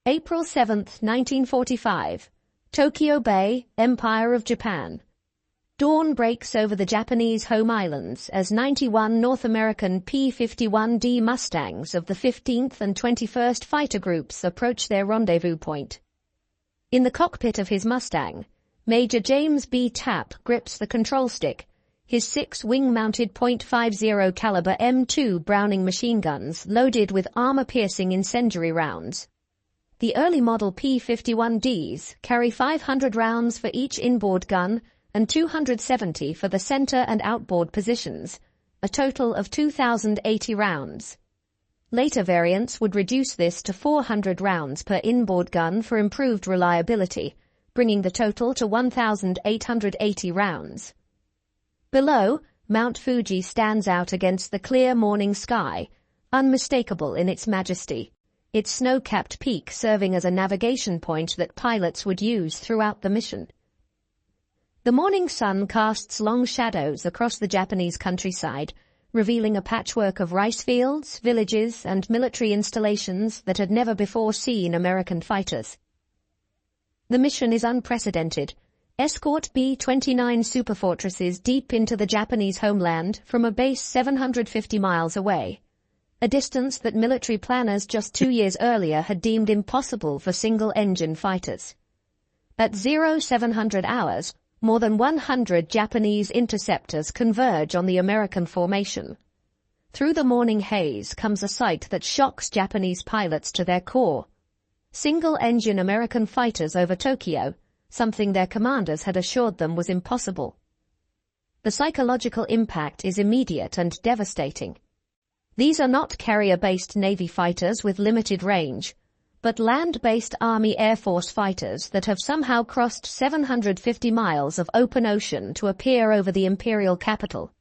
April 7, 1945. Tokyo Bay, Empire of Japan. Dawn breaks over the Japanese home islands as 91 North American P-51D Mustangs of the 15th and 21st Fighter Groups approach their rendezvous point. In the cockpit of his Mustang, Major James B. Tapp grips the control stick, his 6 wing-mounted .50 caliber M2 Browning machine guns loaded with armor-piercing incendiary rounds. The early model P-51Ds carry 500 rounds for each inboard gun and 270 for the center and outboard positions, a total of 2,080 rounds. Later variants would reduce this to 400 rounds per inboard gun for improved reliability, bringing the total to 1,880 rounds. Below, Mount Fuji stands out against the clear morning sky, unmistakable in its majesty, its snow-capped peak serving as a navigation point that pilots would use throughout the mission. The morning sun casts long shadows across the Japanese countryside, revealing a patchwork of rice fields, villages, and military installations that had never before seen American fighters. The mission is unprecedented. Escort B-29 superfortresses deep into the Japanese homeland from a base 750 miles away, a distance that military planners just 2 years earlier had deemed impossible for single-engine fighters. At 0700 hours, more than 100 Japanese interceptors converge on the American formation. Through the morning haze comes a sight that shocks Japanese pilots to their core. Single-engine American fighters over Tokyo, something their commanders had assured them was impossible. The psychological impact is immediate and devastating. These are not carrier-based Navy fighters with limited range, but land-based Army Air Force fighters that have somehow crossed 750 miles of open ocean to appear over the imperial capital.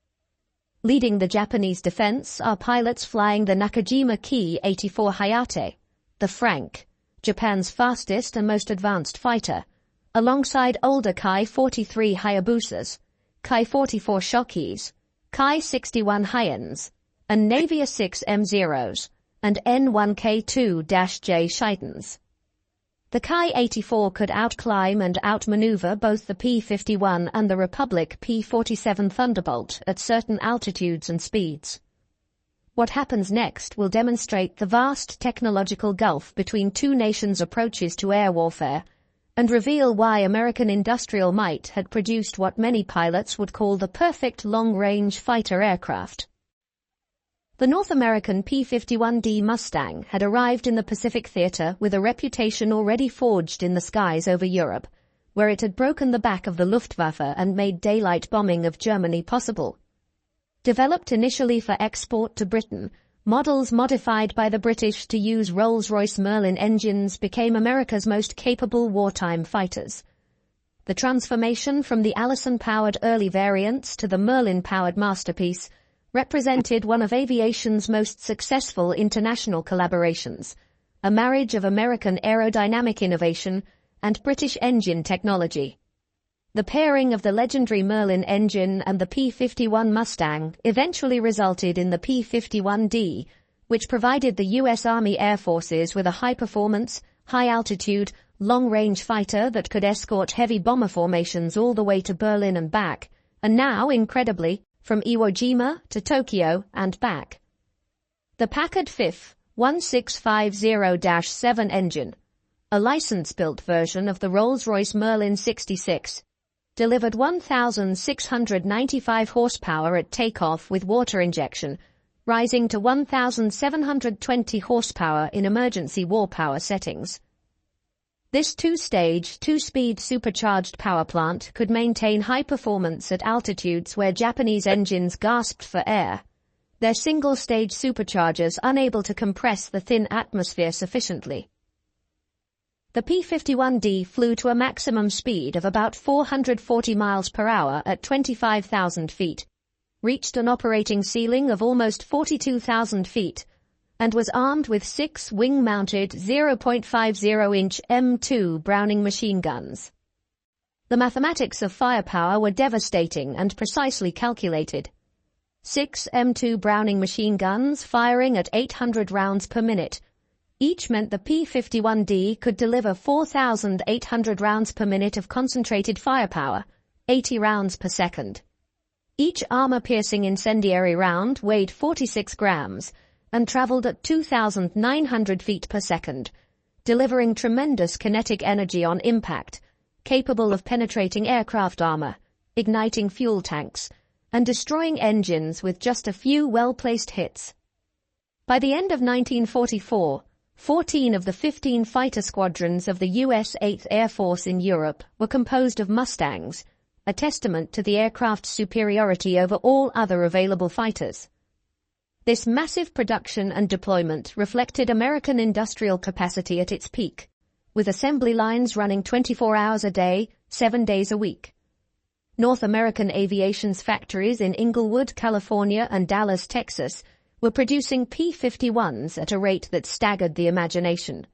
Leading the Japanese defense are pilots flying the Nakajima Ki-84 Hayate, the Frank, Japan's fastest and most advanced fighter, alongside older Ki-43 Hayabusas, Ki-44 Shokis, Ki-61 Hyans, and Navia 6 M0s, and N1K2-J Shitans. The Ki-84 could outclimb and outmaneuver both the P-51 and the Republic P-47 Thunderbolt at certain altitudes and speeds. What happens next will demonstrate the vast technological gulf between two nations' approaches to air warfare and reveal why American industrial might had produced what many pilots would call the perfect long-range fighter aircraft. The North American P-51D Mustang had arrived in the Pacific Theater with a reputation already forged in the skies over Europe, where it had broken the back of the Luftwaffe and made daylight bombing of Germany possible. Developed initially for export to Britain, models modified by the British to use Rolls-Royce Merlin engines became America's most capable wartime fighters. The transformation from the Allison-powered early variants to the Merlin-powered masterpiece represented one of aviation's most successful international collaborations, a marriage of American aerodynamic innovation and British engine technology. The pairing of the legendary Merlin engine and the P-51 Mustang eventually resulted in the P-51D, which provided the U.S. Army Air Forces with a high-performance, high-altitude, long-range fighter that could escort heavy bomber formations all the way to Berlin and back, and now, incredibly, from Iwo Jima to Tokyo and back. The Packard FIF 1650-7 engine, a license-built version of the Rolls-Royce Merlin 66, delivered 1,695 horsepower at takeoff with water injection, rising to 1,720 horsepower in emergency war power settings. This two-stage, two-speed supercharged power plant could maintain high performance at altitudes where Japanese engines gasped for air, their single-stage superchargers unable to compress the thin atmosphere sufficiently. The P-51D flew to a maximum speed of about 440 miles per hour at 25,000 feet, reached an operating ceiling of almost 42,000 feet, and was armed with 6 wing-mounted 0.50-inch M2 Browning machine guns. The mathematics of firepower were devastating and precisely calculated. 6 M2 Browning machine guns firing at 800 rounds per minute, Each meant the P-51D could deliver 4,800 rounds per minute of concentrated firepower, 80 rounds per second. Each armor-piercing incendiary round weighed 46 grams and traveled at 2,900 feet per second, delivering tremendous kinetic energy on impact, capable of penetrating aircraft armor, igniting fuel tanks, and destroying engines with just a few well-placed hits. By the end of 1944, 14 of the 15 fighter squadrons of the U.S. 8th Air Force in Europe were composed of Mustangs, a testament to the aircraft's superiority over all other available fighters. This massive production and deployment reflected American industrial capacity at its peak, with assembly lines running 24 hours a day, 7 days a week. North American Aviation's factories in Inglewood, California and Dallas, Texas, were producing P-51s at a rate that staggered the imagination.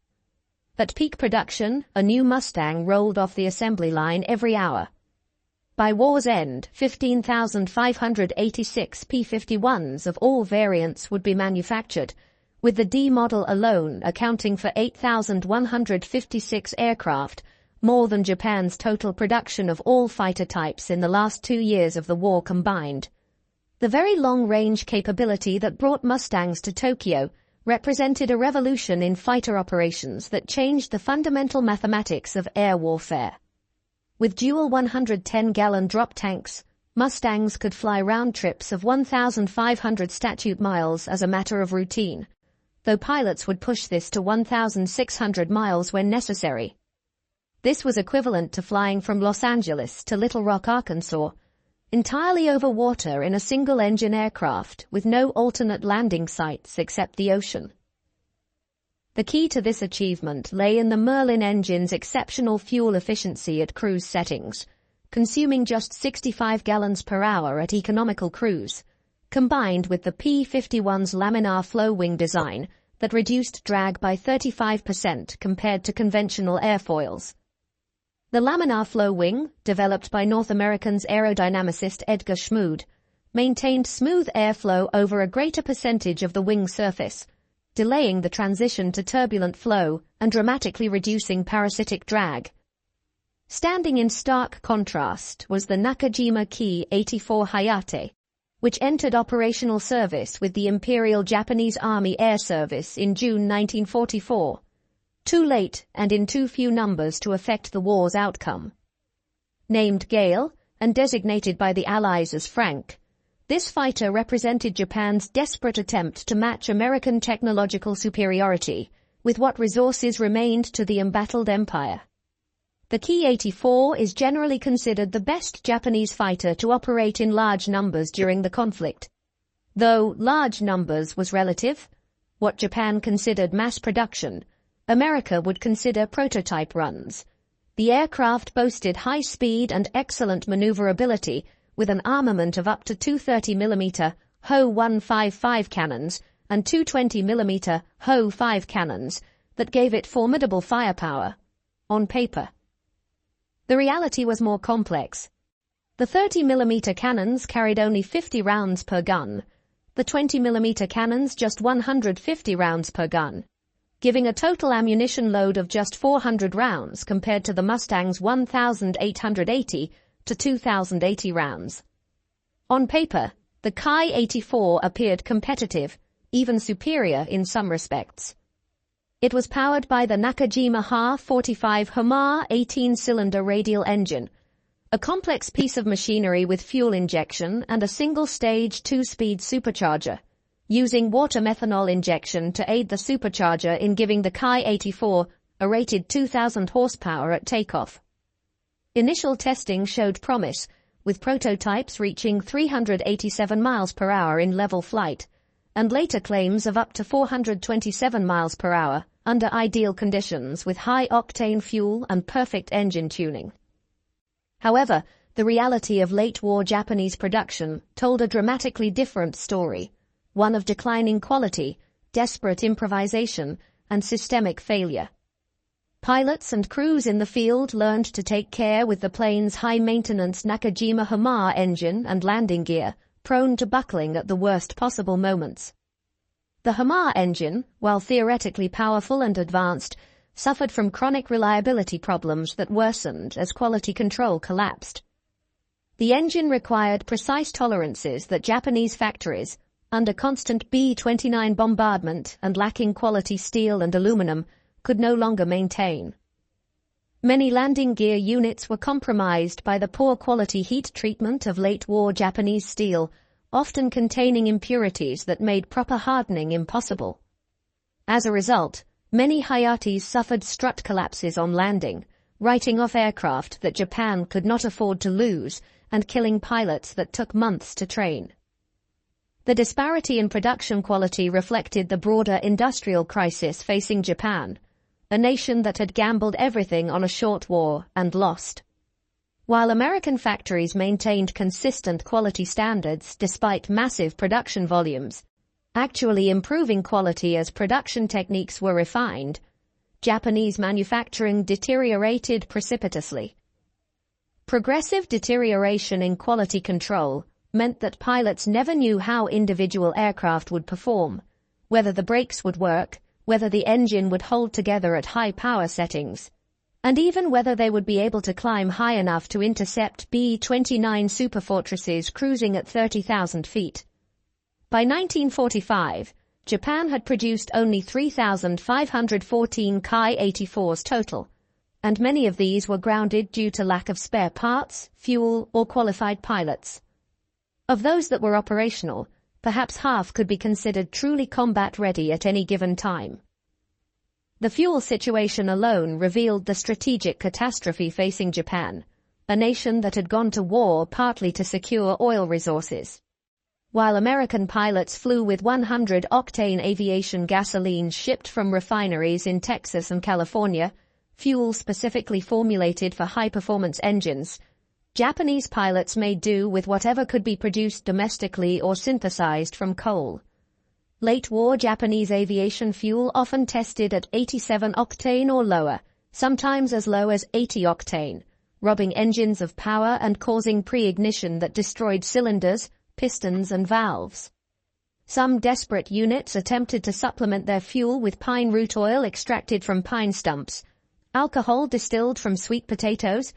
At peak production, a new Mustang rolled off the assembly line every hour. By war's end, 15,586 P-51s of all variants would be manufactured, with the D model alone accounting for 8,156 aircraft, more than Japan's total production of all fighter types in the last 2 years of the war combined. The very long-range capability that brought Mustangs to Tokyo represented a revolution in fighter operations that changed the fundamental mathematics of air warfare. With dual 110-gallon drop tanks, Mustangs could fly round trips of 1,500 statute miles as a matter of routine, though pilots would push this to 1,600 miles when necessary. This was equivalent to flying from Los Angeles to Little Rock, Arkansas, entirely over water in a single-engine aircraft with no alternate landing sites except the ocean. The key to this achievement lay in the Merlin engine's exceptional fuel efficiency at cruise settings, consuming just 65 gallons per hour at economical cruise, combined with the P-51's laminar flow wing design that reduced drag by 35% compared to conventional airfoils. The laminar flow wing, developed by North American's aerodynamicist Edgar Schmood, maintained smooth airflow over a greater percentage of the wing surface, delaying the transition to turbulent flow and dramatically reducing parasitic drag. Standing in stark contrast was the Nakajima Ki-84 Hayate, which entered operational service with the Imperial Japanese Army Air Service in June 1944, too late and in too few numbers to affect the war's outcome. Named Gale and designated by the Allies as Frank, this fighter represented Japan's desperate attempt to match American technological superiority with what resources remained to the embattled empire. The Ki-84 is generally considered the best Japanese fighter to operate in large numbers during the conflict. Though large numbers was relative, what Japan considered mass production, America would consider prototype runs. The aircraft boasted high speed and excellent maneuverability, with an armament of up to 230mm HO-155 cannons and 220mm HO-5 cannons that gave it formidable firepower, on paper. The reality was more complex. The 30mm cannons carried only 50 rounds per gun, the 20mm cannons just 150 rounds per gun, giving a total ammunition load of just 400 rounds compared to the Mustang's 1,880 to 2,080 rounds. On paper, the Ki-84 appeared competitive, even superior in some respects. It was powered by the Nakajima Ha-45 Homar 18-cylinder radial engine, a complex piece of machinery with fuel injection and a single-stage 2-speed supercharger, using water methanol injection to aid the supercharger in giving the Ki-84 a rated 2,000 horsepower at takeoff. Initial testing showed promise, with prototypes reaching 387 miles per hour in level flight, and later claims of up to 427 miles per hour under ideal conditions with high-octane fuel and perfect engine tuning. However, the reality of late-war Japanese production told a dramatically different story, one of declining quality, desperate improvisation, and systemic failure. Pilots and crews in the field learned to take care with the plane's high-maintenance Nakajima Homar engine and landing gear, prone to buckling at the worst possible moments. The HAMA engine, while theoretically powerful and advanced, suffered from chronic reliability problems that worsened as quality control collapsed. The engine required precise tolerances that Japanese factories, under constant B-29 bombardment and lacking quality steel and aluminum, could no longer maintain. Many landing gear units were compromised by the poor quality heat treatment of late-war Japanese steel, often containing impurities that made proper hardening impossible. As a result, many Hayates suffered strut collapses on landing, writing off aircraft that Japan could not afford to lose and killing pilots that took months to train. The disparity in production quality reflected the broader industrial crisis facing Japan, a nation that had gambled everything on a short war and lost. While American factories maintained consistent quality standards despite massive production volumes, actually improving quality as production techniques were refined, Japanese manufacturing deteriorated precipitously. Progressive deterioration in quality control meant that pilots never knew how individual aircraft would perform, whether the brakes would work, whether the engine would hold together at high power settings, and even whether they would be able to climb high enough to intercept B-29 superfortresses cruising at 30,000 feet. By 1945, Japan had produced only 3,514 Ki-84s total, and many of these were grounded due to lack of spare parts, fuel, or qualified pilots. Of those that were operational, perhaps half could be considered truly combat-ready at any given time. The fuel situation alone revealed the strategic catastrophe facing Japan, a nation that had gone to war partly to secure oil resources. While American pilots flew with 100-octane aviation gasoline shipped from refineries in Texas and California, fuel specifically formulated for high-performance engines, Japanese pilots made do with whatever could be produced domestically or synthesized from coal. Late-war Japanese aviation fuel often tested at 87 octane or lower, sometimes as low as 80 octane, robbing engines of power and causing pre-ignition that destroyed cylinders, pistons, and valves. Some desperate units attempted to supplement their fuel with pine root oil extracted from pine stumps, alcohol distilled from sweet potatoes,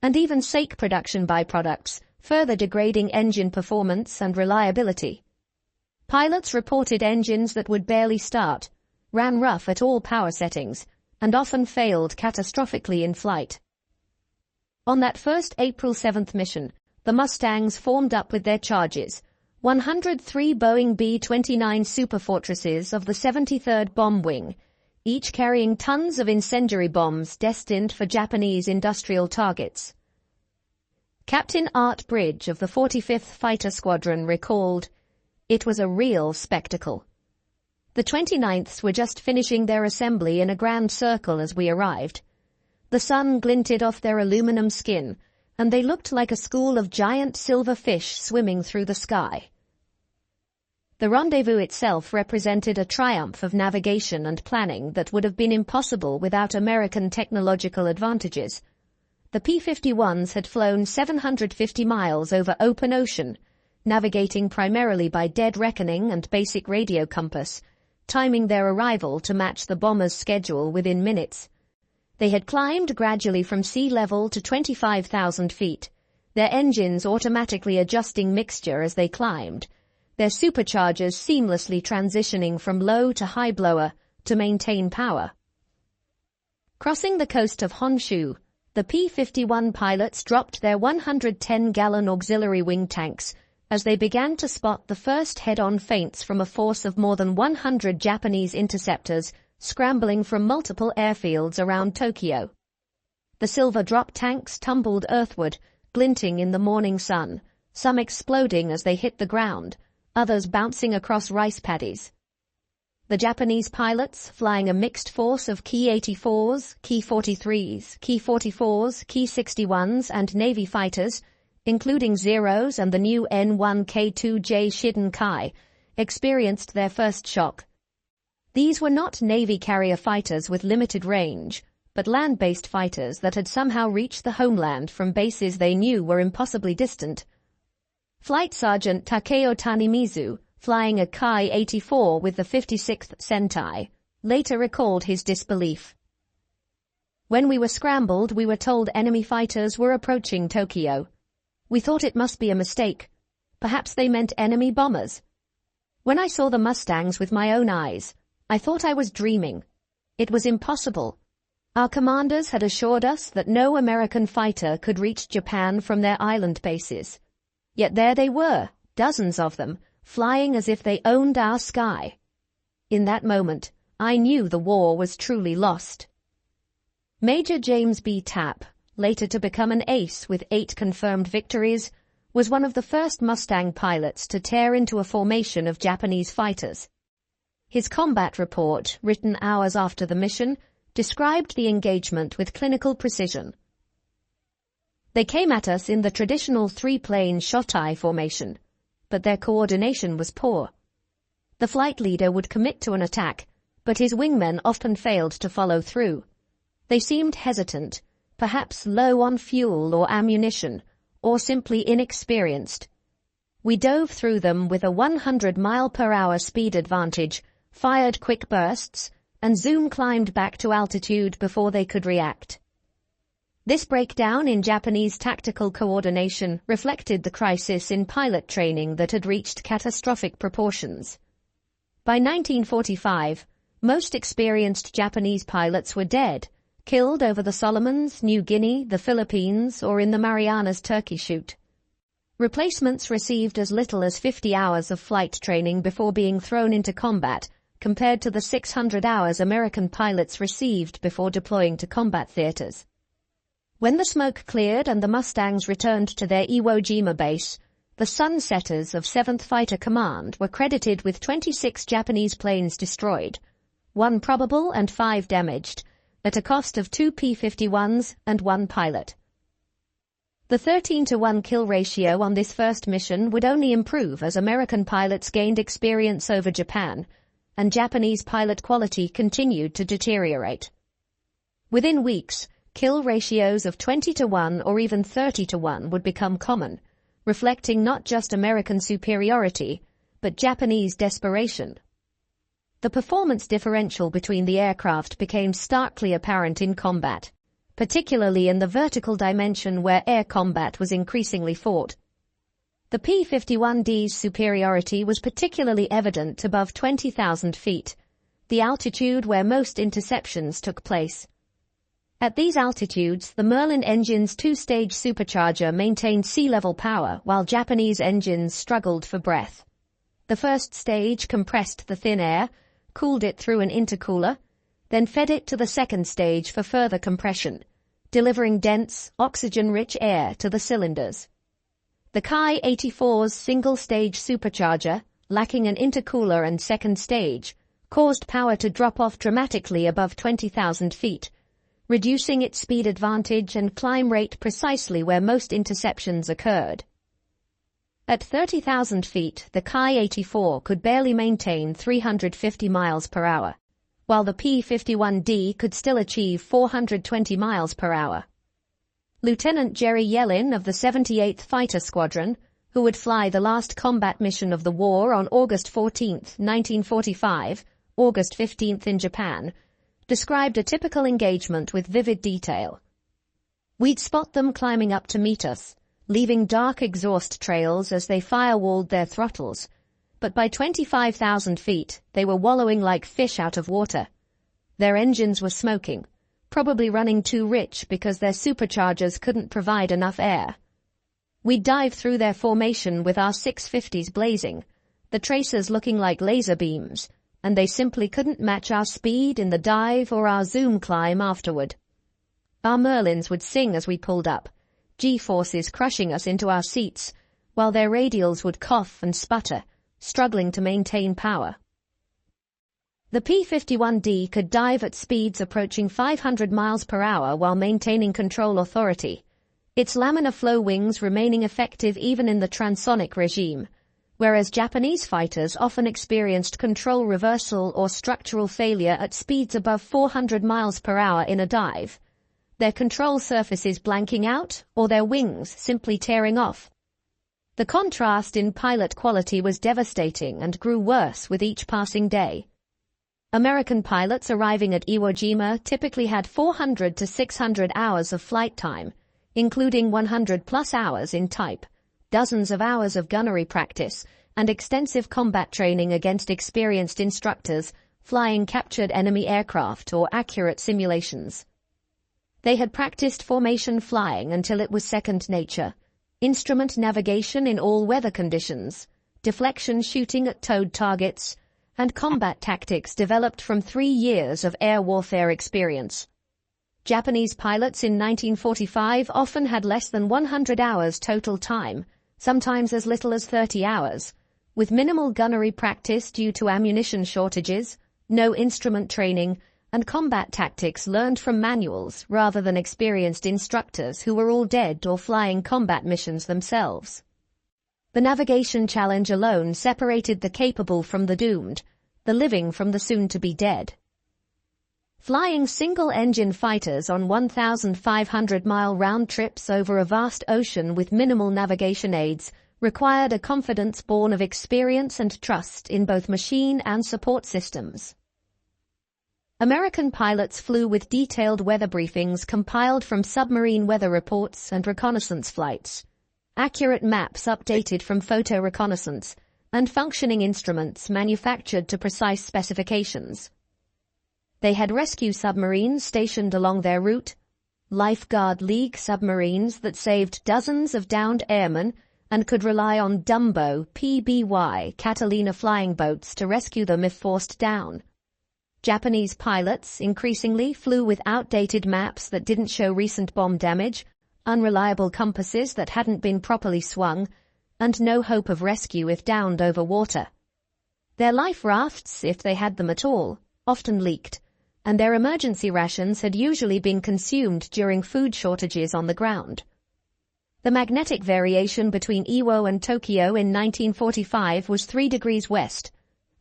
and even sake production byproducts, further degrading engine performance and reliability. Pilots reported engines that would barely start, ran rough at all power settings, and often failed catastrophically in flight. On that first April 7th mission, the Mustangs formed up with their charges, 103 Boeing B-29 superfortresses of the 73rd Bomb Wing, each carrying tons of incendiary bombs destined for Japanese industrial targets. Captain Art Bridge of the 45th Fighter Squadron recalled, "It was a real spectacle. The 29ths were just finishing their assembly in a grand circle as we arrived. The sun glinted off their aluminum skin, and they looked like a school of giant silver fish swimming through the sky." The rendezvous itself represented a triumph of navigation and planning that would have been impossible without American technological advantages. The P-51s had flown 750 miles over open ocean, navigating primarily by dead reckoning and basic radio compass, timing their arrival to match the bomber's schedule within minutes. They had climbed gradually from sea level to 25,000 feet, their engines automatically adjusting mixture as they climbed, their superchargers seamlessly transitioning from low to high blower to maintain power. Crossing the coast of Honshu, the P-51 pilots dropped their 110-gallon auxiliary wing tanks as they began to spot the first head-on feints from a force of more than 100 Japanese interceptors scrambling from multiple airfields around Tokyo. The silver drop tanks tumbled earthward, glinting in the morning sun, some exploding as they hit the ground, others bouncing across rice paddies. The Japanese pilots, flying a mixed force of Ki-84s, Ki-43s, Ki-44s, Ki-61s, and Navy fighters, including Zeros and the new N-1K2J Shiden Kai, experienced their first shock. These were not Navy carrier fighters with limited range, but land-based fighters that had somehow reached the homeland from bases they knew were impossibly distant. Flight Sergeant Takeo Tanimizu, flying a Ki-84 with the 56th Sentai, later recalled his disbelief. When we were scrambled, we were told enemy fighters were approaching Tokyo. We thought it must be a mistake. Perhaps they meant enemy bombers. When I saw the Mustangs with my own eyes, I thought I was dreaming. It was impossible. Our commanders had assured us that no American fighter could reach Japan from their island bases. Yet there they were, dozens of them, flying as if they owned our sky. In that moment, I knew the war was truly lost. Major James B. Tapp, later to become an ace with 8 confirmed victories, was one of the first Mustang pilots to tear into a formation of Japanese fighters. His combat report, written hours after the mission, described the engagement with clinical precision. They came at us in the traditional 3-plane Shotai formation, but their coordination was poor. The flight leader would commit to an attack, but his wingmen often failed to follow through. They seemed hesitant, perhaps low on fuel or ammunition, or simply inexperienced. We dove through them with a 100-mile-per-hour speed advantage, fired quick bursts, and Zoom climbed back to altitude before they could react. This breakdown in Japanese tactical coordination reflected the crisis in pilot training that had reached catastrophic proportions. By 1945, most experienced Japanese pilots were dead, killed over the Solomons, New Guinea, the Philippines, or in the Marianas Turkey Shoot. Replacements received as little as 50 hours of flight training before being thrown into combat, compared to the 600 hours American pilots received before deploying to combat theaters. When the smoke cleared and the Mustangs returned to their Iwo Jima base, the Sunsetters of 7th Fighter Command were credited with 26 Japanese planes destroyed, 1 probable and 5 damaged, at a cost of 2 P-51s and 1 pilot. The 13-to-1 kill ratio on this first mission would only improve as American pilots gained experience over Japan, and Japanese pilot quality continued to deteriorate. Within weeks, kill ratios of 20-to-1 or even 30-to-1 would become common, reflecting not just American superiority, but Japanese desperation. The performance differential between the aircraft became starkly apparent in combat, particularly in the vertical dimension where air combat was increasingly fought. The P-51D's superiority was particularly evident above 20,000 feet, the altitude where most interceptions took place. At these altitudes, the Merlin engine's 2-stage supercharger maintained sea-level power while Japanese engines struggled for breath. The first stage compressed the thin air, cooled it through an intercooler, then fed it to the second stage for further compression, delivering dense, oxygen-rich air to the cylinders. The Ki-84's single-stage supercharger, lacking an intercooler and second stage, caused power to drop off dramatically above 20,000 feet, reducing its speed advantage and climb rate precisely where most interceptions occurred. At 30,000 feet, the Ki-84 could barely maintain 350 miles per hour, while the P-51D could still achieve 420 miles per hour. Lieutenant Jerry Yellin of the 78th Fighter Squadron, who would fly the last combat mission of the war on August 14, 1945, August 15 in Japan, described a typical engagement with vivid detail. We'd spot them climbing up to meet us, leaving dark exhaust trails as they firewalled their throttles, but by 25,000 feet they were wallowing like fish out of water. Their engines were smoking, probably running too rich because their superchargers couldn't provide enough air. We'd dive through their formation with our 650s blazing, the tracers looking like laser beams, and they simply couldn't match our speed in the dive or our zoom climb afterward. Our Merlins would sing as we pulled up, G-forces crushing us into our seats, while their radials would cough and sputter, struggling to maintain power. The P-51D could dive at speeds approaching 500 miles per hour while maintaining control authority, its laminar flow wings remaining effective even in the transonic regime, whereas Japanese fighters often experienced control reversal or structural failure at speeds above 400 miles per hour in a dive, their control surfaces blanking out or their wings simply tearing off. The contrast in pilot quality was devastating and grew worse with each passing day. American pilots arriving at Iwo Jima typically had 400 to 600 hours of flight time, including 100-plus hours in type, dozens of hours of gunnery practice, and extensive combat training against experienced instructors flying captured enemy aircraft or accurate simulations. They had practiced formation flying until it was second nature, instrument navigation in all weather conditions, deflection shooting at towed targets, and combat tactics developed from 3 years of air warfare experience. Japanese pilots in 1945 often had less than 100 hours total time, sometimes as little as 30 hours, with minimal gunnery practice due to ammunition shortages, no instrument training, and combat tactics learned from manuals rather than experienced instructors who were all dead or flying combat missions themselves. The navigation challenge alone separated the capable from the doomed, the living from the soon-to-be dead. Flying single-engine fighters on 1,500-mile round trips over a vast ocean with minimal navigation aids required a confidence born of experience and trust in both machine and support systems. American pilots flew with detailed weather briefings compiled from submarine weather reports and reconnaissance flights, accurate maps updated from photo reconnaissance, and functioning instruments manufactured to precise specifications. They had rescue submarines stationed along their route, Lifeguard League submarines that saved dozens of downed airmen and could rely on Dumbo PBY Catalina flying boats to rescue them if forced down. Japanese pilots increasingly flew with outdated maps that didn't show recent bomb damage, unreliable compasses that hadn't been properly swung, and no hope of rescue if downed over water. Their life rafts, if they had them at all, often leaked, and their emergency rations had usually been consumed during food shortages on the ground. The magnetic variation between Iwo and Tokyo in 1945 was 3 degrees west,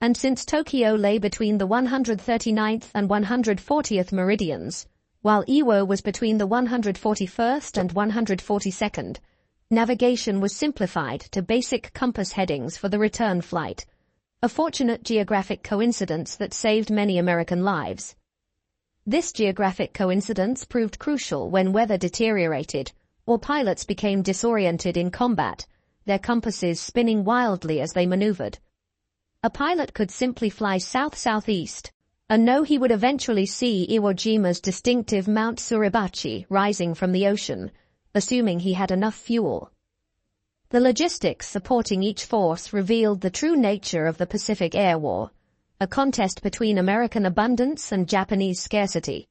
and since Tokyo lay between the 139th and 140th meridians, while Iwo was between the 141st and 142nd, navigation was simplified to basic compass headings for the return flight, a fortunate geographic coincidence that saved many American lives. This geographic coincidence proved crucial when weather deteriorated, or pilots became disoriented in combat, their compasses spinning wildly as they maneuvered. A pilot could simply fly south-southeast, and know he would eventually see Iwo Jima's distinctive Mount Suribachi rising from the ocean, assuming he had enough fuel. The logistics supporting each force revealed the true nature of the Pacific Air War, a contest between American abundance and Japanese scarcity.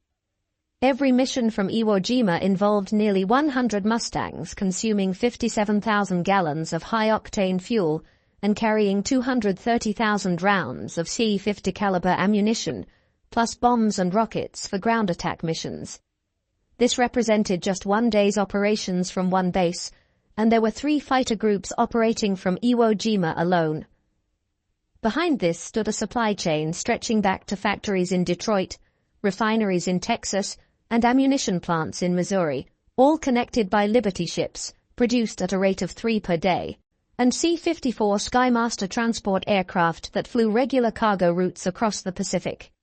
Every mission from Iwo Jima involved nearly 100 Mustangs consuming 57,000 gallons of high-octane fuel and carrying 230,000 rounds of C-50 caliber ammunition, plus bombs and rockets for ground attack missions. This represented just one day's operations from one base, and there were 3 fighter groups operating from Iwo Jima alone. Behind this stood a supply chain stretching back to factories in Detroit, refineries in Texas, and ammunition plants in Missouri, all connected by Liberty ships, produced at a rate of 3 per day, and C-54 Skymaster transport aircraft that flew regular cargo routes across the Pacific.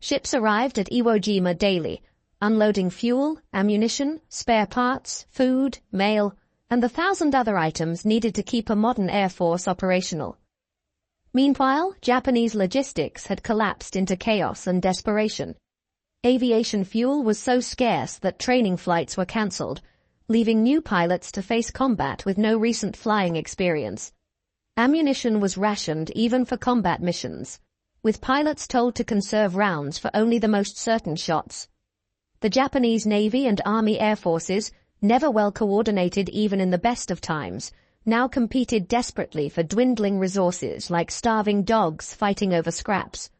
Ships arrived at Iwo Jima daily, unloading fuel, ammunition, spare parts, food, mail, and the 1,000 other items needed to keep a modern air force operational. Meanwhile, Japanese logistics had collapsed into chaos and desperation. Aviation fuel was so scarce that training flights were cancelled, leaving new pilots to face combat with no recent flying experience. Ammunition was rationed even for combat missions, with pilots told to conserve rounds for only the most certain shots. The Japanese Navy and Army Air Forces, never well coordinated even in the best of times, now competed desperately for dwindling resources like starving dogs fighting over scraps.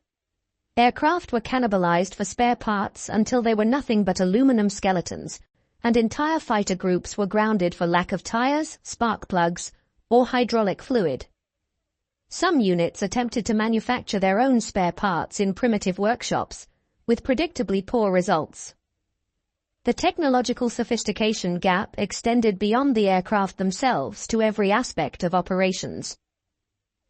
Aircraft were cannibalized for spare parts until they were nothing but aluminum skeletons, and entire fighter groups were grounded for lack of tires, spark plugs, or hydraulic fluid. Some units attempted to manufacture their own spare parts in primitive workshops, with predictably poor results. The technological sophistication gap extended beyond the aircraft themselves to every aspect of operations.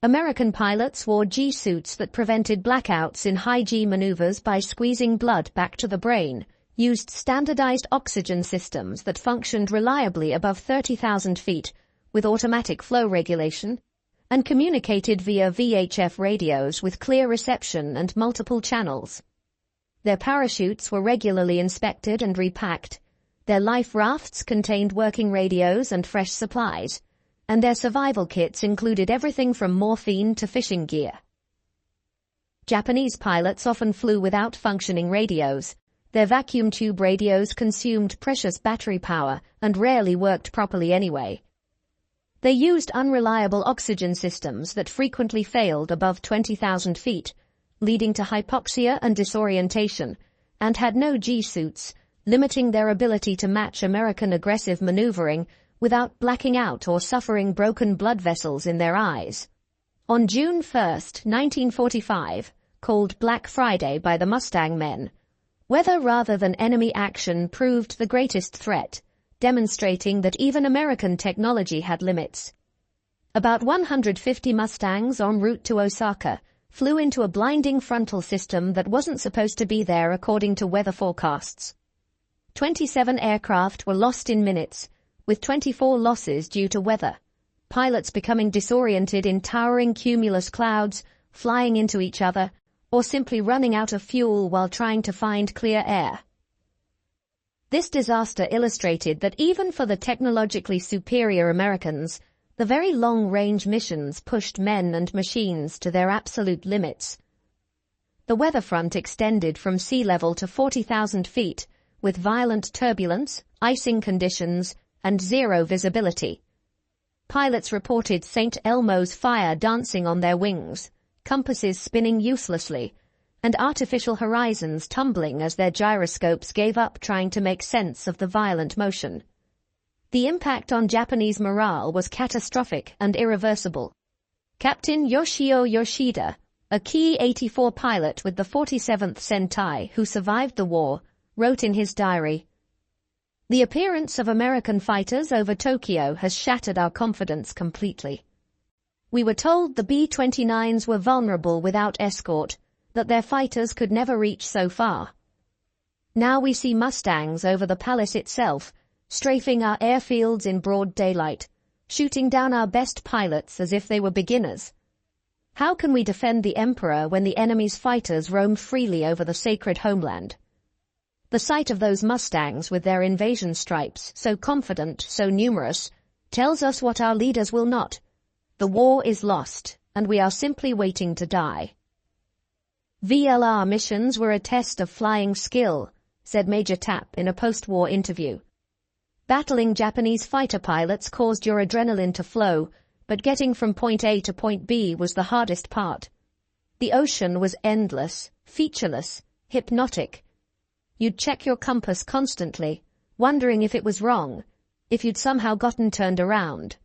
American pilots wore G-suits that prevented blackouts in high-G maneuvers by squeezing blood back to the brain, used standardized oxygen systems that functioned reliably above 30,000 feet with automatic flow regulation, and communicated via VHF radios with clear reception and multiple channels. Their parachutes were regularly inspected and repacked. Their life rafts contained working radios and fresh supplies, and their survival kits included everything from morphine to fishing gear. Japanese pilots often flew without functioning radios. Their vacuum tube radios consumed precious battery power and rarely worked properly anyway. They used unreliable oxygen systems that frequently failed above 20,000 feet, leading to hypoxia and disorientation, and had no G-suits, limiting their ability to match American aggressive maneuvering without blacking out or suffering broken blood vessels in their eyes. On June 1, 1945, called Black Friday by the Mustang men, weather rather than enemy action proved the greatest threat, demonstrating that even American technology had limits. About 150 Mustangs en route to Osaka flew into a blinding frontal system that wasn't supposed to be there according to weather forecasts. 27 aircraft were lost in minutes, with 24 losses due to weather, pilots becoming disoriented in towering cumulus clouds, flying into each other, or simply running out of fuel while trying to find clear air. This disaster illustrated that even for the technologically superior Americans, the very long-range missions pushed men and machines to their absolute limits. The weather front extended from sea level to 40,000 feet, with violent turbulence, icing conditions, and zero visibility. Pilots reported St. Elmo's fire dancing on their wings, compasses spinning uselessly, and artificial horizons tumbling as their gyroscopes gave up trying to make sense of the violent motion. The impact on Japanese morale was catastrophic and irreversible. Captain Yoshio Yoshida, a key 84 pilot with the 47th Sentai who survived the war, wrote in his diary, "The appearance of American fighters over Tokyo has shattered our confidence completely. We were told the B-29s were vulnerable without escort, that their fighters could never reach so far. Now we see Mustangs over the palace itself, strafing our airfields in broad daylight, shooting down our best pilots as if they were beginners. How can we defend the Emperor when the enemy's fighters roam freely over the sacred homeland? The sight of those Mustangs with their invasion stripes, so confident, so numerous, tells us what our leaders will not. The war is lost, and we are simply waiting to die." VLR missions were a test of flying skill, said Major Tapp in a post-war interview. Battling Japanese fighter pilots caused your adrenaline to flow, but getting from point A to point B was the hardest part. The ocean was endless, featureless, hypnotic. You'd check your compass constantly, wondering if it was wrong, if you'd somehow gotten turned around.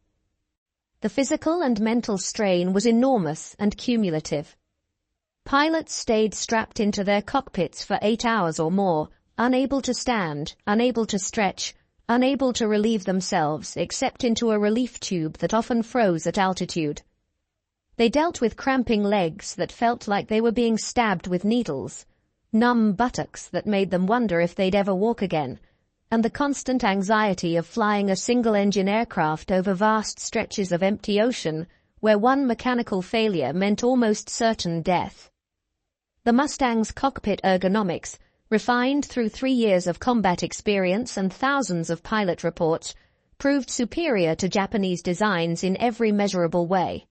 The physical and mental strain was enormous and cumulative. Pilots stayed strapped into their cockpits for 8 hours or more, unable to stand, unable to stretch, unable to relieve themselves except into a relief tube that often froze at altitude. They dealt with cramping legs that felt like they were being stabbed with needles, numb buttocks that made them wonder if they'd ever walk again, and the constant anxiety of flying a single-engine aircraft over vast stretches of empty ocean where one mechanical failure meant almost certain death. The Mustang's cockpit ergonomics, refined through 3 years of combat experience and thousands of pilot reports, proved superior to Japanese designs in every measurable way.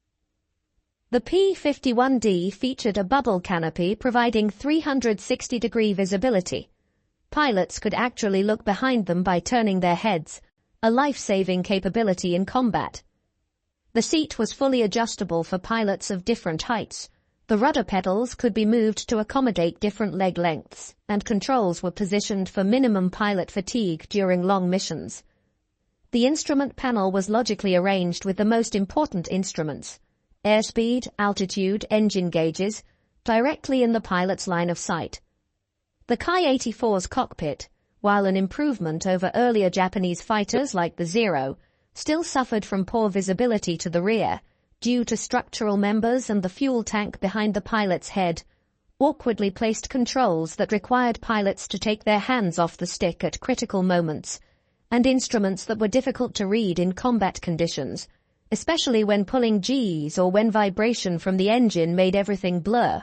The P-51D featured a bubble canopy providing 360-degree visibility. Pilots could actually look behind them by turning their heads, a life-saving capability in combat. The seat was fully adjustable for pilots of different heights. The rudder pedals could be moved to accommodate different leg lengths, and controls were positioned for minimum pilot fatigue during long missions. The instrument panel was logically arranged with the most important instruments, airspeed, altitude, engine gauges, directly in the pilot's line of sight. The Ki-84's cockpit, while an improvement over earlier Japanese fighters like the Zero, still suffered from poor visibility to the rear, due to structural members and the fuel tank behind the pilot's head, awkwardly placed controls that required pilots to take their hands off the stick at critical moments, and instruments that were difficult to read in combat conditions, especially when pulling Gs or when vibration from the engine made everything blur.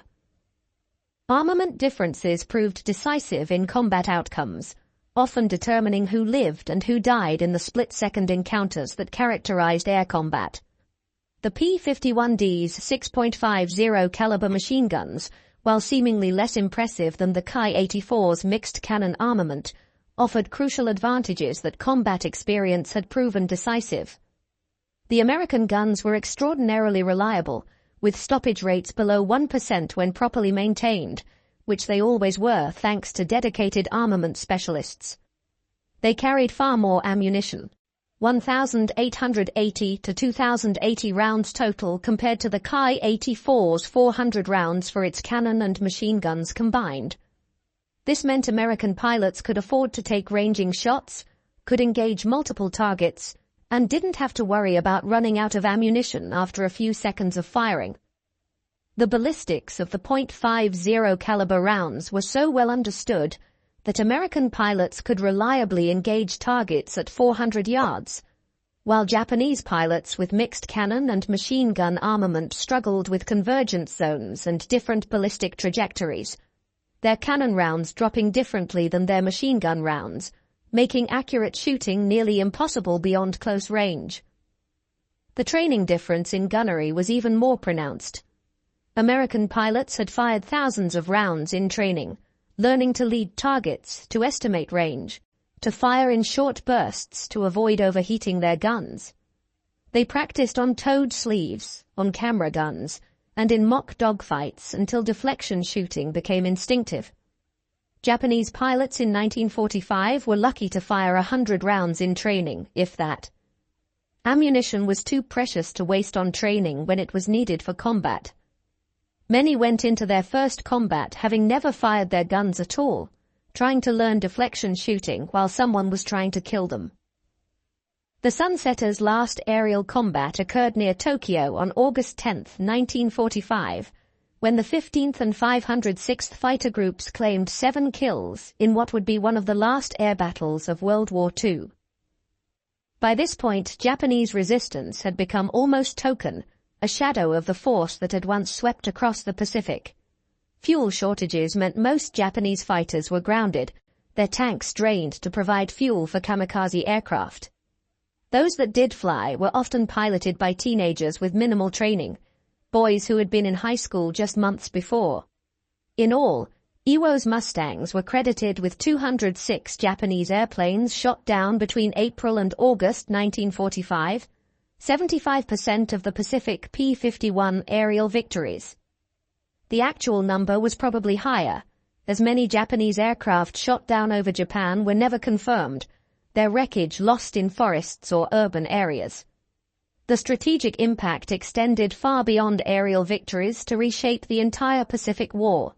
Armament differences proved decisive in combat outcomes, often determining who lived and who died in the split-second encounters that characterized air combat. The P-51D's 6.50 caliber machine guns, while seemingly less impressive than the Ki-84's mixed cannon armament, offered crucial advantages that combat experience had proven decisive. The American guns were extraordinarily reliable, with stoppage rates below 1% when properly maintained, which they always were thanks to dedicated armament specialists. They carried far more ammunition, 1,880 to 2,080 rounds total compared to the Ki-84's 400 rounds for its cannon and machine guns combined. This meant American pilots could afford to take ranging shots, could engage multiple targets, and didn't have to worry about running out of ammunition after a few seconds of firing. The ballistics of the .50 caliber rounds were so well understood that American pilots could reliably engage targets at 400 yards, while Japanese pilots with mixed cannon and machine gun armament struggled with convergence zones and different ballistic trajectories, their cannon rounds dropping differently than their machine gun rounds, making accurate shooting nearly impossible beyond close range. The training difference in gunnery was even more pronounced. American pilots had fired thousands of rounds in training, learning to lead targets, to estimate range, to fire in short bursts to avoid overheating their guns. They practiced on towed sleeves, on camera guns, and in mock dogfights until deflection shooting became instinctive. Japanese pilots in 1945 were lucky to fire 100 rounds in training, if that. Ammunition was too precious to waste on training when it was needed for combat. Many went into their first combat having never fired their guns at all, trying to learn deflection shooting while someone was trying to kill them. The Sunsetter's last aerial combat occurred near Tokyo on August 10, 1945, when the 15th and 506th Fighter Groups claimed 7 kills in what would be one of the last air battles of World War II. By this point, Japanese resistance had become almost token, a shadow of the force that had once swept across the Pacific. Fuel shortages meant most Japanese fighters were grounded, their tanks drained to provide fuel for kamikaze aircraft. Those that did fly were often piloted by teenagers with minimal training, boys who had been in high school just months before. In all, Iwo's Mustangs were credited with 206 Japanese airplanes shot down between April and August 1945, 75% of the Pacific P-51 aerial victories. The actual number was probably higher, as many Japanese aircraft shot down over Japan were never confirmed, their wreckage lost in forests or urban areas. The strategic impact extended far beyond aerial victories to reshape the entire Pacific War.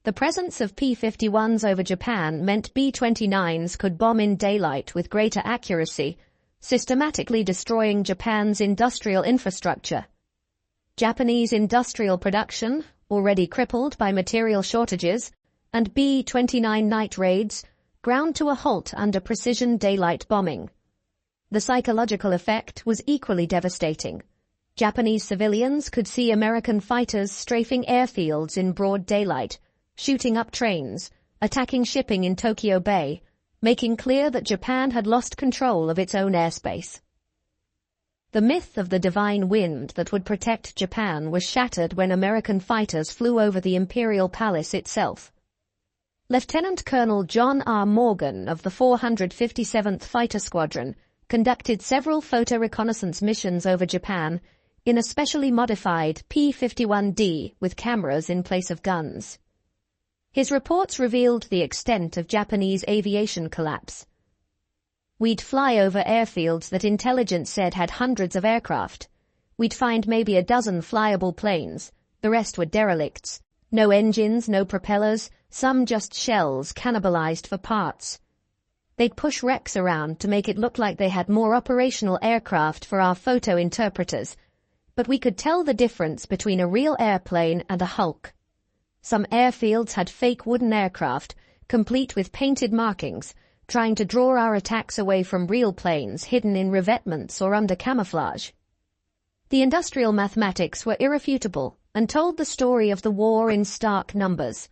The presence of P-51s over Japan meant B-29s could bomb in daylight with greater accuracy, systematically destroying Japan's industrial infrastructure. Japanese industrial production, already crippled by material shortages, and B-29 night raids, ground to a halt under precision daylight bombing. The psychological effect was equally devastating. Japanese civilians could see American fighters strafing airfields in broad daylight, shooting up trains, attacking shipping in Tokyo Bay, making clear that Japan had lost control of its own airspace. The myth of the divine wind that would protect Japan was shattered when American fighters flew over the Imperial Palace itself. Lieutenant Colonel John R. Morgan of the 457th Fighter Squadron conducted several photo reconnaissance missions over Japan in a specially modified P-51D with cameras in place of guns. His reports revealed the extent of Japanese aviation collapse. We'd fly over airfields that intelligence said had hundreds of aircraft. We'd find maybe a dozen flyable planes. The rest were derelicts. No engines, no propellers, some just shells cannibalized for parts. They'd push wrecks around to make it look like they had more operational aircraft for our photo interpreters, but we could tell the difference between a real airplane and a hulk. Some airfields had fake wooden aircraft, complete with painted markings, trying to draw our attacks away from real planes hidden in revetments or under camouflage. The industrial mathematics were irrefutable and told the story of the war in stark numbers.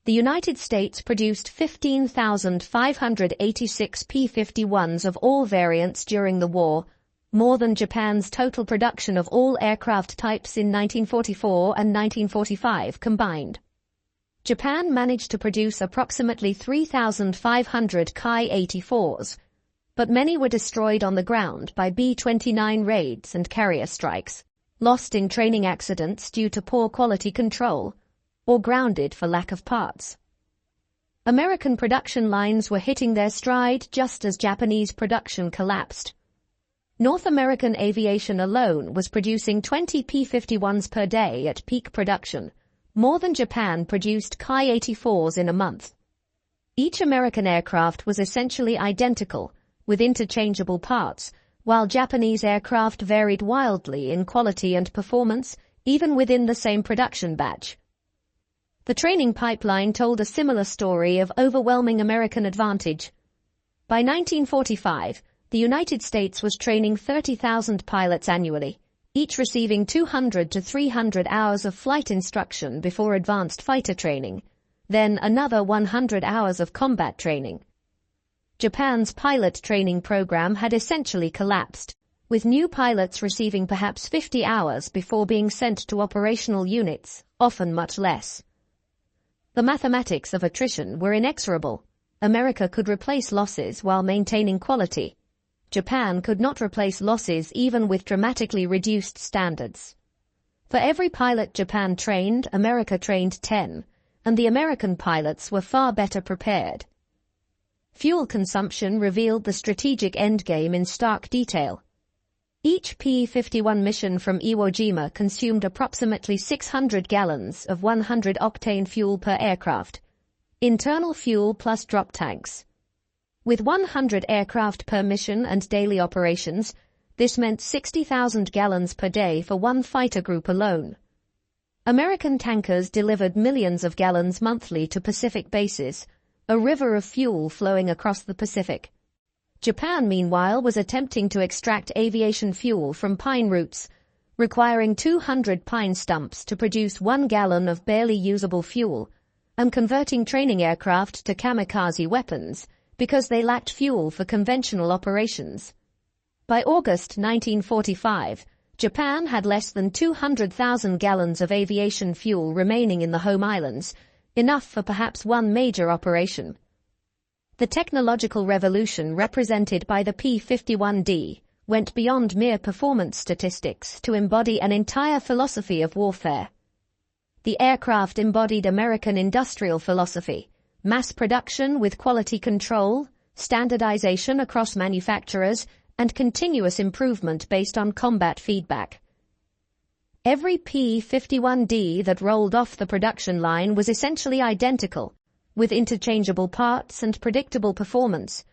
The United States produced 15,586 P-51s of all variants during the war, more than Japan's total production of all aircraft types in 1944 and 1945 combined. Japan managed to produce approximately 3,500 Ki-84s, but many were destroyed on the ground by B-29 raids and carrier strikes, lost in training accidents due to poor quality control, or grounded for lack of parts. American production lines were hitting their stride just as Japanese production collapsed. North American Aviation alone was producing 20 P-51s per day at peak production, more than Japan produced Ki-84s in a month. Each American aircraft was essentially identical, with interchangeable parts, while Japanese aircraft varied wildly in quality and performance, even within the same production batch. The training pipeline told a similar story of overwhelming American advantage. By 1945, the United States was training 30,000 pilots annually, each receiving 200 to 300 hours of flight instruction before advanced fighter training, then another 100 hours of combat training. Japan's pilot training program had essentially collapsed, with new pilots receiving perhaps 50 hours before being sent to operational units, often much less. The mathematics of attrition were inexorable. America could replace losses while maintaining quality. Japan could not replace losses even with dramatically reduced standards. For every pilot Japan trained, America trained 10, and the American pilots were far better prepared. Fuel consumption revealed the strategic endgame in stark detail. Each P-51 mission from Iwo Jima consumed approximately 600 gallons of 100-octane fuel per aircraft, internal fuel plus drop tanks. With 100 aircraft per mission and daily operations, this meant 60,000 gallons per day for one fighter group alone. American tankers delivered millions of gallons monthly to Pacific bases, a river of fuel flowing across the Pacific. Japan, meanwhile, was attempting to extract aviation fuel from pine roots, requiring 200 pine stumps to produce 1 gallon of barely usable fuel, and converting training aircraft to kamikaze weapons because they lacked fuel for conventional operations. By August 1945, Japan had less than 200,000 gallons of aviation fuel remaining in the home islands, enough for perhaps one major operation. The technological revolution represented by the P-51D went beyond mere performance statistics to embody an entire philosophy of warfare. The aircraft embodied American industrial philosophy, mass production with quality control, standardization across manufacturers, and continuous improvement based on combat feedback. Every P-51D that rolled off the production line was essentially identical, with interchangeable parts and predictable performance.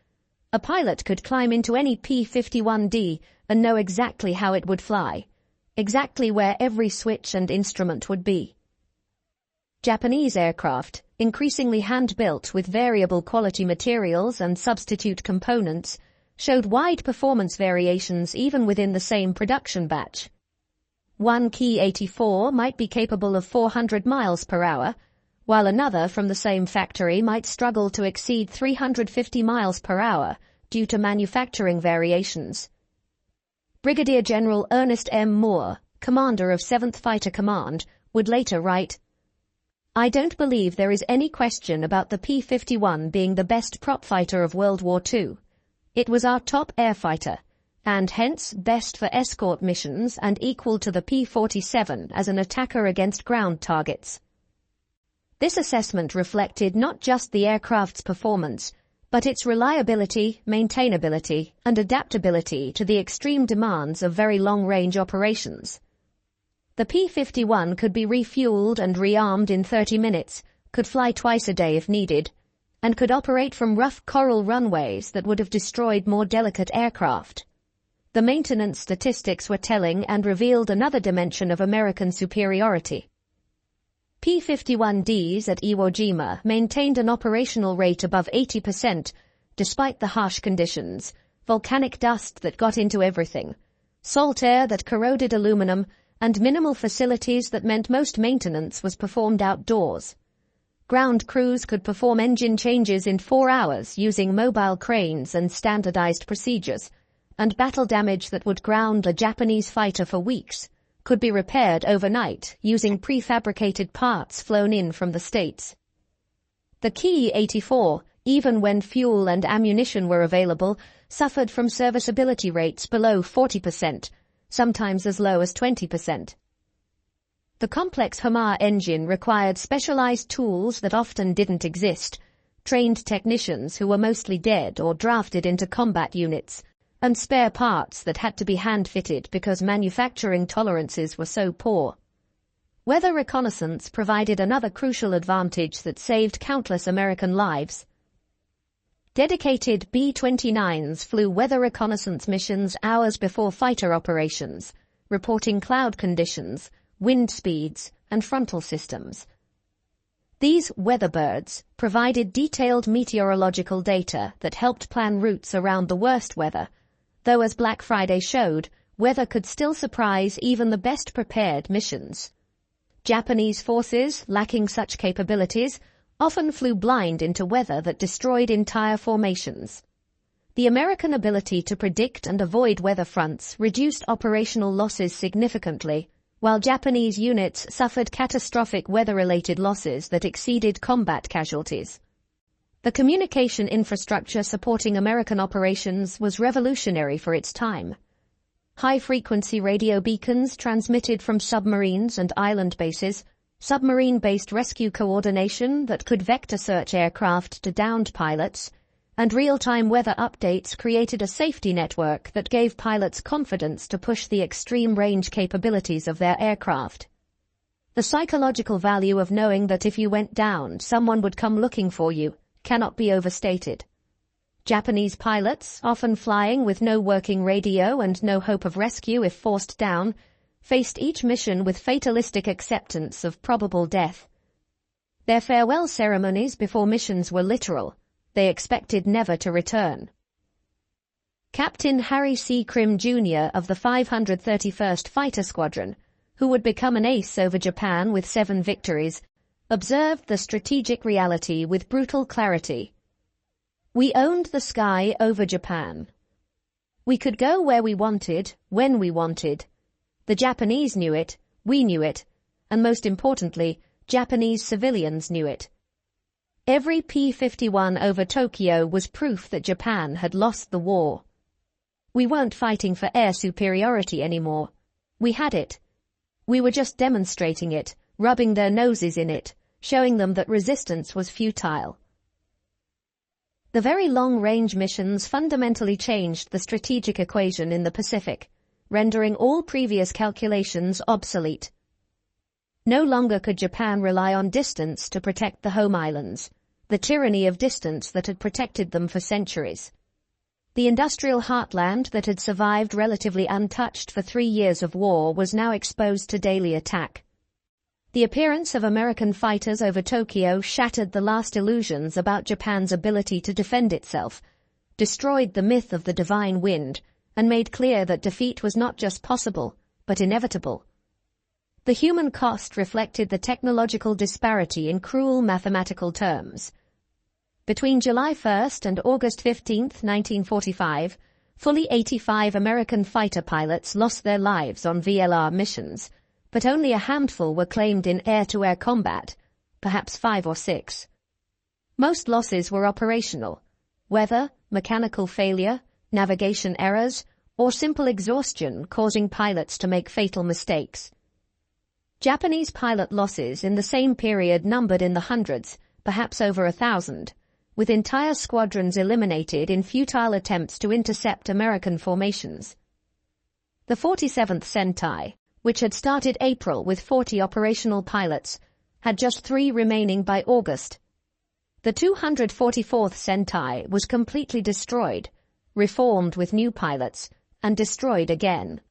A pilot could climb into any P-51D and know exactly how it would fly, exactly where every switch and instrument would be. Japanese aircraft, increasingly hand-built with variable quality materials and substitute components, showed wide performance variations even within the same production batch. One Ki-84 might be capable of 400 miles per hour, while another from the same factory might struggle to exceed 350 miles per hour due to manufacturing variations. Brigadier General Ernest M. Moore, commander of 7th Fighter Command, would later write, "I don't believe there is any question about the P-51 being the best prop fighter of World War II. It was our top air fighter, and hence best for escort missions and equal to the P-47 as an attacker against ground targets." This assessment reflected not just the aircraft's performance, but its reliability, maintainability, and adaptability to the extreme demands of very long-range operations. The P-51 could be refueled and rearmed in 30 minutes, could fly twice a day if needed, and could operate from rough coral runways that would have destroyed more delicate aircraft. The maintenance statistics were telling and revealed another dimension of American superiority. P-51Ds at Iwo Jima maintained an operational rate above 80%, despite the harsh conditions, volcanic dust that got into everything, salt air that corroded aluminum, and minimal facilities that meant most maintenance was performed outdoors. Ground crews could perform engine changes in 4 hours using mobile cranes and standardized procedures, and battle damage that would ground a Japanese fighter for weeks could be repaired overnight using prefabricated parts flown in from the States. The Ki-84, even when fuel and ammunition were available, suffered from serviceability rates below 40%, sometimes as low as 20%. The complex HAMAR engine required specialized tools that often didn't exist, trained technicians who were mostly dead or drafted into combat units, and spare parts that had to be hand-fitted because manufacturing tolerances were so poor. Weather reconnaissance provided another crucial advantage that saved countless American lives. Dedicated B-29s flew weather reconnaissance missions hours before fighter operations, reporting cloud conditions, wind speeds, and frontal systems. These weatherbirds provided detailed meteorological data that helped plan routes around the worst weather, though as Black Friday showed, weather could still surprise even the best-prepared missions. Japanese forces, lacking such capabilities, often flew blind into weather that destroyed entire formations. The American ability to predict and avoid weather fronts reduced operational losses significantly, while Japanese units suffered catastrophic weather-related losses that exceeded combat casualties. The communication infrastructure supporting American operations was revolutionary for its time. High-frequency radio beacons transmitted from submarines and island bases, submarine-based rescue coordination that could vector search aircraft to downed pilots, and real-time weather updates created a safety network that gave pilots confidence to push the extreme range capabilities of their aircraft. The psychological value of knowing that if you went down, someone would come looking for you cannot be overstated. Japanese pilots, often flying with no working radio and no hope of rescue if forced down, faced each mission with fatalistic acceptance of probable death. Their farewell ceremonies before missions were literal. They expected never to return. Captain Harry C. Krim Jr. of the 531st Fighter Squadron, who would become an ace over Japan with 7 victories, observed the strategic reality with brutal clarity. We owned the sky over Japan. We could go where we wanted, when we wanted. The Japanese knew it, we knew it, and most importantly, Japanese civilians knew it. Every P-51 over Tokyo was proof that Japan had lost the war. We weren't fighting for air superiority anymore. We had it. We were just demonstrating it, rubbing their noses in it, showing them that resistance was futile. The very long-range missions fundamentally changed the strategic equation in the Pacific, rendering all previous calculations obsolete. No longer could Japan rely on distance to protect the home islands, the tyranny of distance that had protected them for centuries. The industrial heartland that had survived relatively untouched for 3 years of war was now exposed to daily attack. The appearance of American fighters over Tokyo shattered the last illusions about Japan's ability to defend itself, destroyed the myth of the divine wind, and made clear that defeat was not just possible, but inevitable. The human cost reflected the technological disparity in cruel mathematical terms. Between July 1st and August 15, 1945, fully 85 American fighter pilots lost their lives on VLR missions, but only a handful were claimed in air-to-air combat, perhaps 5 or 6. Most losses were operational: weather, mechanical failure, navigation errors, or simple exhaustion causing pilots to make fatal mistakes. Japanese pilot losses in the same period numbered in the hundreds, perhaps over 1,000, with entire squadrons eliminated in futile attempts to intercept American formations. The 47th Sentai, which had started April with 40 operational pilots, had just 3 remaining by August. The 244th Sentai was completely destroyed, reformed with new pilots, and destroyed again.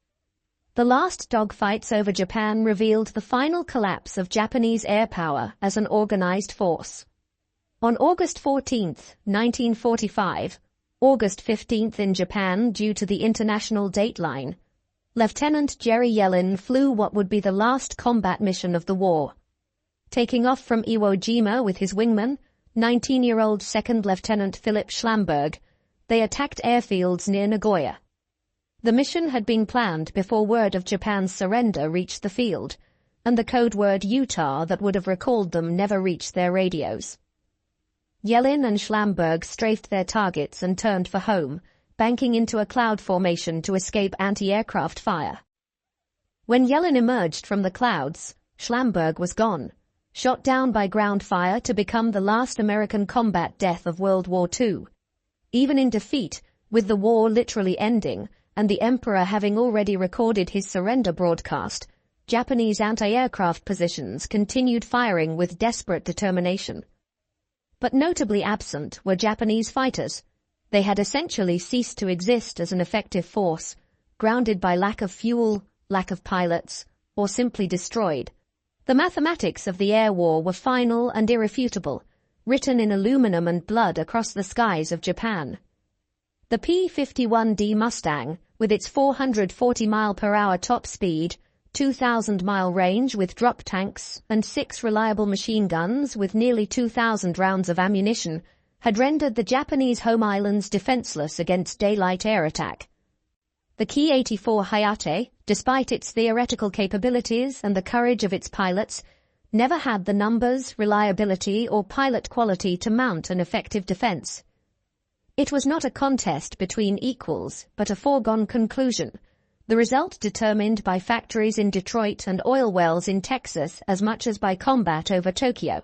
The last dogfights over Japan revealed the final collapse of Japanese air power as an organized force. On August 14, 1945, August 15 in Japan due to the international dateline, Lieutenant Jerry Yellin flew what would be the last combat mission of the war. Taking off from Iwo Jima with his wingman, 19-year-old Second Lieutenant Philip Schlamberg, they attacked airfields near Nagoya. The mission had been planned before word of Japan's surrender reached the field, and the code word Utah that would have recalled them never reached their radios. Yellin and Schlamberg strafed their targets and turned for home, banking into a cloud formation to escape anti-aircraft fire. When Yellin emerged from the clouds, Schlamberg was gone, shot down by ground fire to become the last American combat death of World War II. Even in defeat, with the war literally ending, and the Emperor having already recorded his surrender broadcast, Japanese anti-aircraft positions continued firing with desperate determination. But notably absent were Japanese fighters. They had essentially ceased to exist as an effective force, grounded by lack of fuel, lack of pilots, or simply destroyed. The mathematics of the air war were final and irrefutable, written in aluminum and blood across the skies of Japan. The P-51D Mustang, with its 440-mile-per-hour top speed, 2,000-mile range with drop tanks, and 6 reliable machine guns with nearly 2,000 rounds of ammunition, had rendered the Japanese home islands defenseless against daylight air attack. The Ki-84 Hayate, despite its theoretical capabilities and the courage of its pilots, never had the numbers, reliability, or pilot quality to mount an effective defense. It was not a contest between equals, but a foregone conclusion, the result determined by factories in Detroit and oil wells in Texas as much as by combat over Tokyo.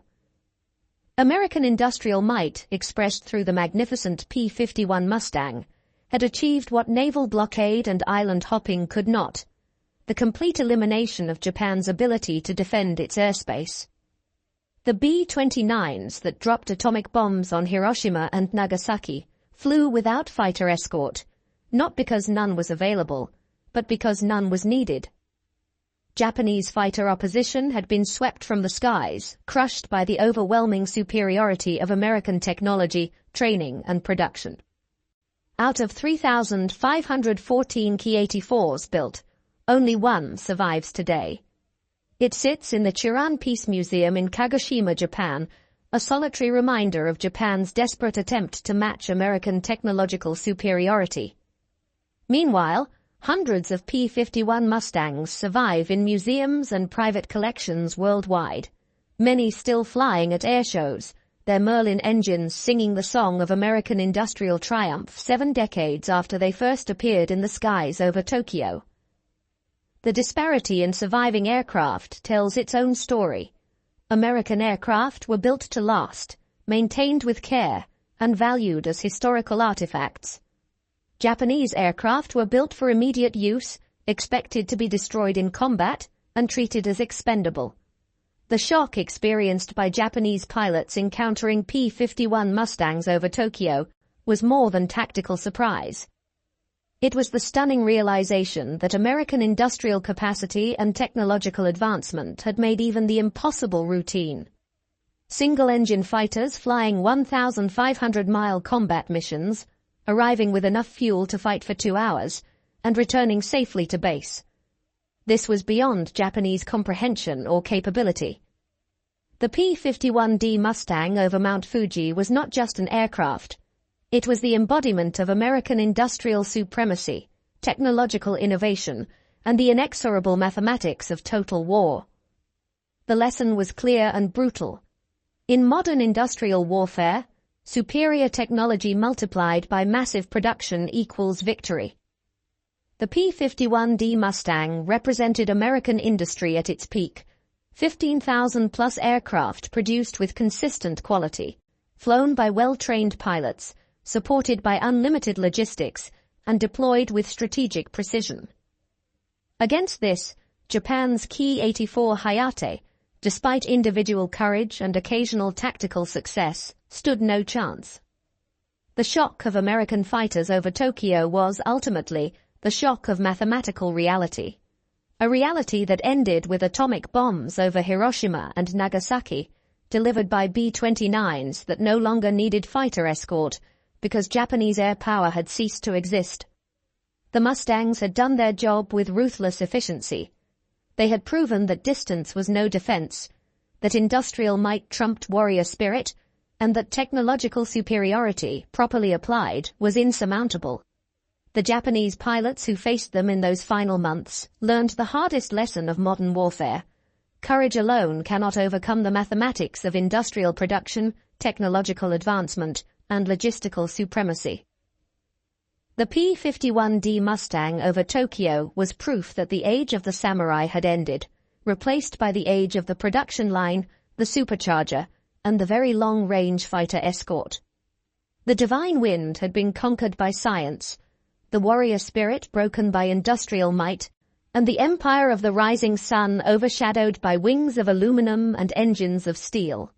American industrial might, expressed through the magnificent P-51 Mustang, had achieved what naval blockade and island hopping could not: the complete elimination of Japan's ability to defend its airspace. The B-29s that dropped atomic bombs on Hiroshima and Nagasaki flew without fighter escort, not because none was available, but because none was needed. Japanese fighter opposition had been swept from the skies, crushed by the overwhelming superiority of American technology, training, and production. Out of 3,514 Ki-84s built, only one survives today. It sits in the Chiran Peace Museum in Kagoshima, Japan, a solitary reminder of Japan's desperate attempt to match American technological superiority. Meanwhile, hundreds of P-51 Mustangs survive in museums and private collections worldwide, many still flying at airshows, their Merlin engines singing the song of American industrial triumph 7 decades after they first appeared in the skies over Tokyo. The disparity in surviving aircraft tells its own story. American aircraft were built to last, maintained with care, and valued as historical artifacts. Japanese aircraft were built for immediate use, expected to be destroyed in combat, and treated as expendable. The shock experienced by Japanese pilots encountering P-51 Mustangs over Tokyo was more than tactical surprise. It was the stunning realization that American industrial capacity and technological advancement had made even the impossible routine. Single-engine fighters flying 1,500-mile combat missions, arriving with enough fuel to fight for 2 hours, and returning safely to base. This was beyond Japanese comprehension or capability. The P-51D Mustang over Mount Fuji was not just an aircraft. It was the embodiment of American industrial supremacy, technological innovation, and the inexorable mathematics of total war. The lesson was clear and brutal. In modern industrial warfare, superior technology multiplied by massive production equals victory. The P-51D Mustang represented American industry at its peak. 15,000-plus aircraft produced with consistent quality, flown by well-trained pilots, supported by unlimited logistics, and deployed with strategic precision. Against this, Japan's Ki-84 Hayate, despite individual courage and occasional tactical success, stood no chance. The shock of American fighters over Tokyo was ultimately the shock of mathematical reality. A reality that ended with atomic bombs over Hiroshima and Nagasaki, delivered by B-29s that no longer needed fighter escort because Japanese air power had ceased to exist. The Mustangs had done their job with ruthless efficiency. They had proven that distance was no defense, that industrial might trumped warrior spirit, and that technological superiority, properly applied, was insurmountable. The Japanese pilots who faced them in those final months learned the hardest lesson of modern warfare. Courage alone cannot overcome the mathematics of industrial production, technological advancement, and logistical supremacy. The P-51D Mustang over Tokyo was proof that the age of the samurai had ended, replaced by the age of the production line, the supercharger, and the very long-range fighter escort. The divine wind had been conquered by science, the warrior spirit broken by industrial might, and the empire of the rising sun overshadowed by wings of aluminum and engines of steel.